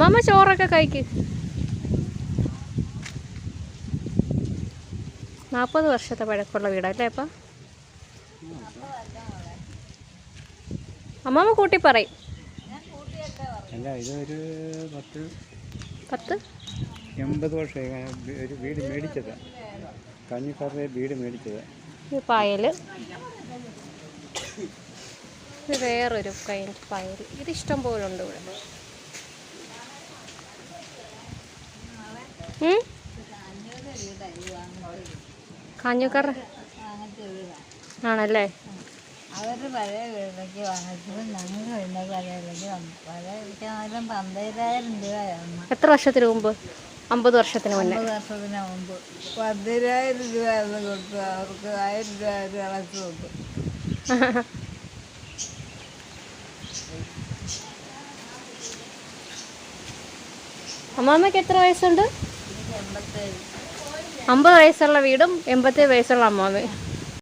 അമ്മാമ്മ ചോറൊക്കെ കഴിക്ക്. 40 വർഷത്തെ പഴക്കമുള്ള വീടല്ലേ അപ്പം? അമ്മാമ്മ കൂട്ടി പറയും. അല്ല, ഇതൊരു 10 80 വർഷം ഒരു വീട് മേടിച്ചത്. കഞ്ഞിക്കാരുടെ വീട് മേടിച്ചത്. പായൽ, ഇത് വേറൊരു പായൽ. ഇത് ഇഷ്ടം പോലെ ഉണ്ട് ഇവിടെ. കാഞ്ഞക്കാർ ആണല്ലേ? അവർ പഴയ വീട്ടിലേക്ക് വാങ്ങിച്ചപ്പോൾ ഞങ്ങൾ വീട്ടിലേക്ക് പഴയ വീട്ടിലേക്ക് വന്നു. പഴയ വീട്ടിൽ 12,000 രൂപയാണ്. എത്ര വർഷത്തിന് മുമ്പ്? 50 വർഷത്തിന് മുന്നേ. 50 വർഷത്തിന് മുമ്പ് 12,000 രൂപ കൊടുത്തു. അവർക്ക് 1000 രൂപ അടച്ചു കൊടുത്തു. അമ്മാമ്മയ്ക്ക് എത്ര വയസ്സുണ്ട്? 87. 50 വയസ്സുള്ള വീടും 87 വയസ്സുള്ള അമ്മാമ്മയും.